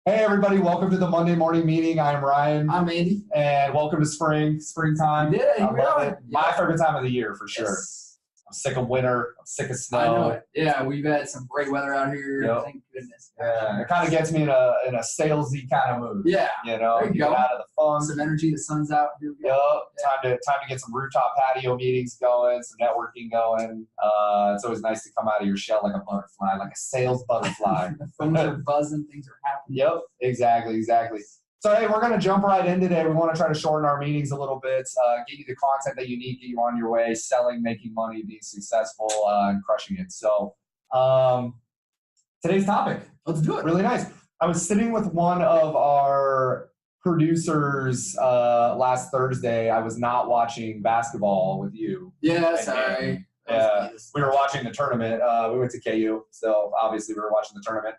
Hey everybody, welcome to the Monday morning meeting. I'm Ryan. I'm Andy. And welcome to springtime. Yeah, I here we love are. it. My favorite time of the year for sure. Yes. I'm sick of winter. I'm sick of snow. I know it. Yeah, we've had some great weather out here. Yep. Thank goodness. Yeah, it kind of gets me in a salesy kind of mood. Yeah. You know, There you get go. out of the funk. Some energy. The sun's out. Here we Yep. go. Time to get some rooftop patio meetings going, some networking going. It's always nice to come out of your shell like a butterfly, like a sales butterfly. The phones are buzzing. Things are happening. Yep, exactly. So, hey, we're going to jump right in today. We want to try to shorten our meetings a little bit, get you the content that you need, get you on your way, selling, making money, being successful, and crushing it. So, today's topic. Let's do it. Really nice. I was sitting with one of our producers last Thursday. I was not watching basketball with you. Yeah, sorry. Yeah, we were watching the tournament. We went to KU, so obviously we were watching the tournament.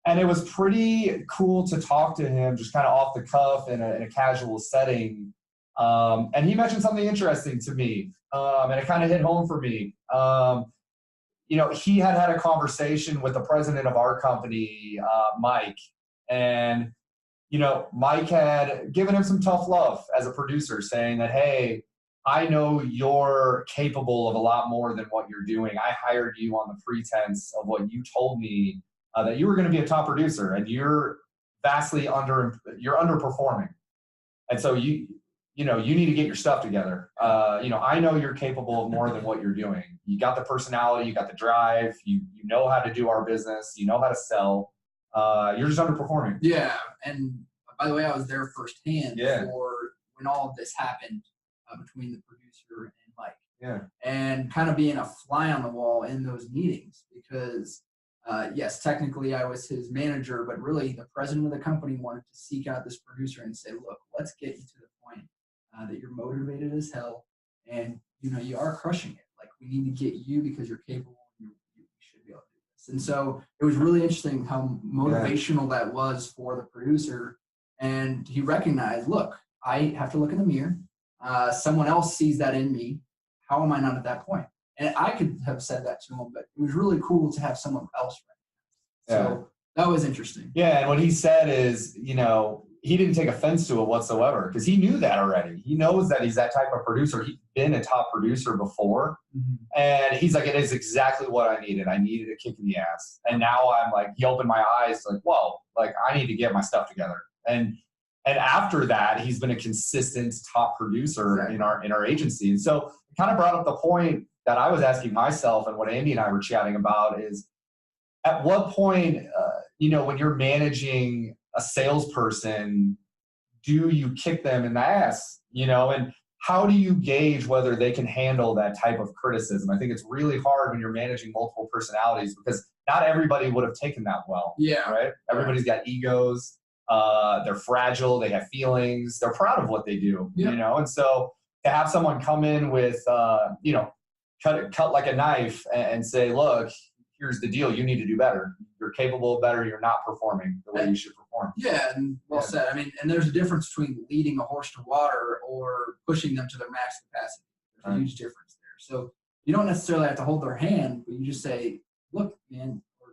And it was pretty cool to talk to him just kind of off the cuff in a casual setting. And he mentioned something interesting to me, and it kind of hit home for me. He had a conversation with the president of our company, Mike, and, Mike had given him some tough love as a producer, saying that, hey, I know you're capable of a lot more than what you're doing. I hired you on the pretense of what you told me, that you were going to be a top producer, and you're underperforming. And so you need to get your stuff together. I know you're capable of more than what you're doing. You got the personality, you got the drive, you know how to do our business, you know how to sell. You're just underperforming. Yeah, and by the way, I was there firsthand Yeah. for when all of this happened between the producer and Mike. Yeah. And kind of being a fly on the wall in those meetings because yes, technically I was his manager, but really the president of the company wanted to seek out this producer and say, look, let's get you to the point that you're motivated as hell and you are crushing it. Like, we need to get you because you're capable and you should be able to do this. And so it was really interesting how motivational that was for the producer. And he recognized, look, I have to look in the mirror. Someone else sees that in me. How am I not at that point? And I could have said that to him, but it was really cool to have someone else recognize. So that was interesting. Yeah, and what he said is, he didn't take offense to it whatsoever because he knew that already. He knows that he's that type of producer. He's been a top producer before. Mm-hmm. And he's like, it is exactly what I needed. I needed a kick in the ass. And now I'm like, he opened my eyes like, whoa, like I need to get my stuff together. And after that, he's been a consistent top producer in our agency. And so it kind of brought up the point that I was asking myself and what Andy and I were chatting about is at what point, when you're managing a salesperson, do you kick them in the ass, and how do you gauge whether they can handle that type of criticism? I think it's really hard when you're managing multiple personalities because not everybody would have taken that well. Yeah. Right? Everybody's got egos. They're fragile. They have feelings. They're proud of what they do, and so to have someone come in with, cut like a knife and say, look, here's the deal. You need to do better. You're capable of better. You're not performing the way you should perform. Yeah, and well said. I mean, and there's a difference between leading a horse to water or pushing them to their max capacity. There's a huge difference there. So you don't necessarily have to hold their hand, but you just say, look, man, or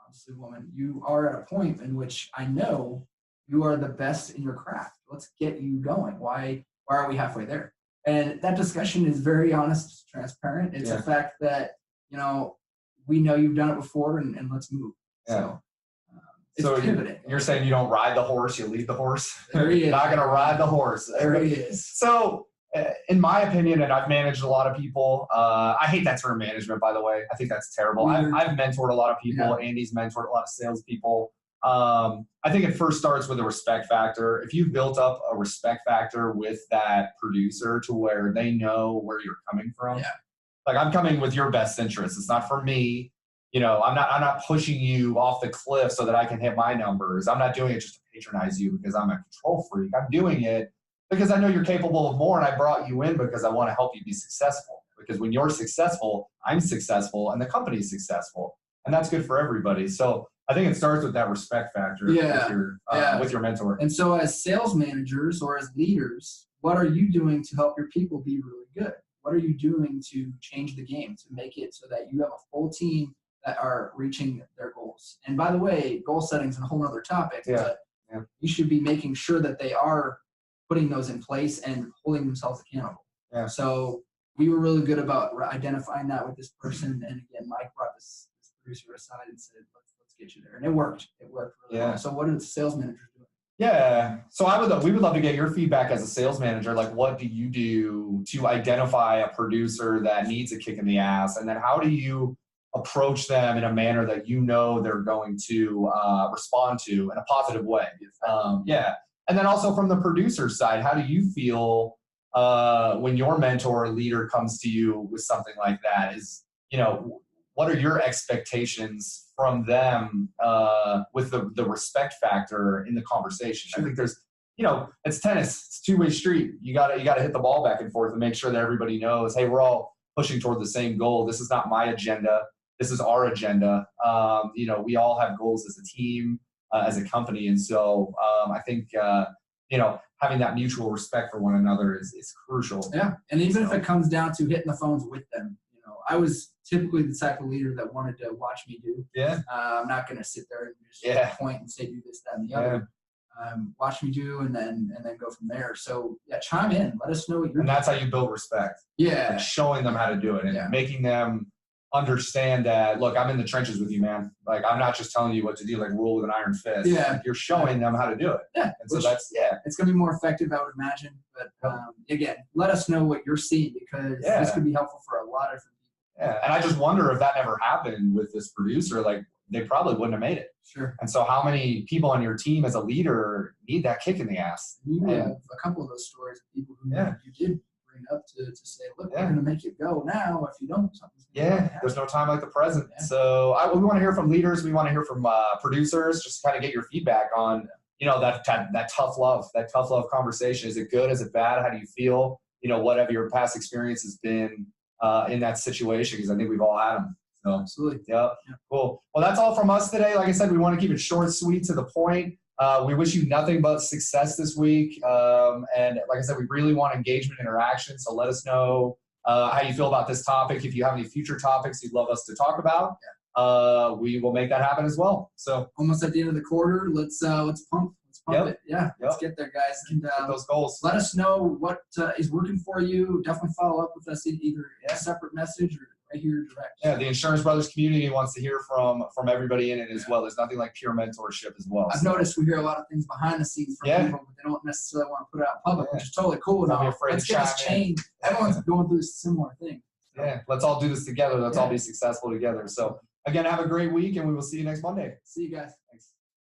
obviously woman, you are at a point in which I know you are the best in your craft. Let's get you going. Why are we halfway there? And that discussion is very honest, transparent. It's the fact that, we know you've done it before and let's move. Yeah. So it's pivoting. You're saying you don't ride the horse, you lead the horse? There he is. You're not going to ride the horse. There he is. So in my opinion, and I've managed a lot of people, I hate that term management, by the way. I think that's terrible. I've mentored a lot of people. Yeah. Andy's mentored a lot of salespeople. I think it first starts with a respect factor. If you've built up a respect factor with that producer to where they know where you're coming from, like I'm coming with your best interest. It's not for me. I'm not pushing you off the cliff so that I can hit my numbers. I'm not doing it just to patronize you because I'm a control freak. I'm doing it because I know you're capable of more, and I brought you in because I want to help you be successful. Because when you're successful, I'm successful, and the company's successful, and that's good for everybody. So I think it starts with that respect factor with your mentor. And so as sales managers or as leaders, what are you doing to help your people be really good? What are you doing to change the game, to make it so that you have a full team that are reaching their goals. And by the way, goal setting is a whole other topic, but you should be making sure that they are putting those in place and holding themselves accountable. Yeah. So we were really good about identifying that with this person. And again, Mike brought this producer aside and said, let's get you there. And it worked. It worked really well. So what are the sales managers doing? Yeah. So we would love to get your feedback as a sales manager. Like, what do you do to identify a producer that needs a kick in the ass? And then how do you approach them in a manner that you know they're going to respond to in a positive way? And then also from the producer side, how do you feel when your mentor or leader comes to you with something like that? What are your expectations from them with the respect factor in the conversation? Sure. I think there's, it's tennis. It's a two-way street. You gotta hit the ball back and forth and make sure that everybody knows, hey, we're all pushing toward the same goal. This is not my agenda. This is our agenda. We all have goals as a team, as a company. And so I think, having that mutual respect for one another is crucial. Yeah. And even if it comes down to hitting the phones with them, I was typically the type of leader that wanted to watch me do. Yeah. I'm not going to sit there and just point and say, do this, that, and the other. Watch me do, and then go from there. So chime in. Let us know what you're doing. And that's how you build respect. Yeah. Like showing them how to do it and making them understand that, look, I'm in the trenches with you, man. Like, I'm not just telling you what to do, like rule with an iron fist. Yeah. Like, you're showing them how to do it. Yeah. And so it's going to be more effective, I would imagine. But again, let us know what you're seeing, because this could be helpful for a lot of different people. Yeah. And I just wonder if that never happened with this producer, like they probably wouldn't have made it. Sure. And so how many people on your team as a leader need that kick in the ass? You have a couple of those stories of people who you did bring up to say, look, we're going to make you go now. If you don't, something's going to happen. There's no time like the present. Yeah. So we want to hear from leaders. We want to hear from producers, just to kind of get your feedback on, that tough love conversation. Is it good? Is it bad? How do you feel? What have your past experiences been in that situation? Because I think we've all had them. So, absolutely. Yeah. Cool. Well, that's all from us today. Like I said, we want to keep it short, sweet, to the point. We wish you nothing but success this week. And like I said, we really want engagement, interaction. So let us know how you feel about this topic. If you have any future topics you'd love us to talk about, we will make that happen as well. So almost at the end of the quarter, let's pump it. Yeah. Let's get there, guys. And those goals. Let us know what is working for you. Definitely follow up with us either in a separate message or right here direct. Yeah, the Insurance Brothers community wants to hear from everybody in it as well. There's nothing like peer mentorship as well. I've noticed we hear a lot of things behind the scenes from people, but they don't necessarily want to put it out in public, which is totally cool. Let's get this change. Everyone's going through this similar thing. So. Yeah, let's all do this together. Let's all be successful together. So again, have a great week, and we will see you next Monday. See you guys. Thanks.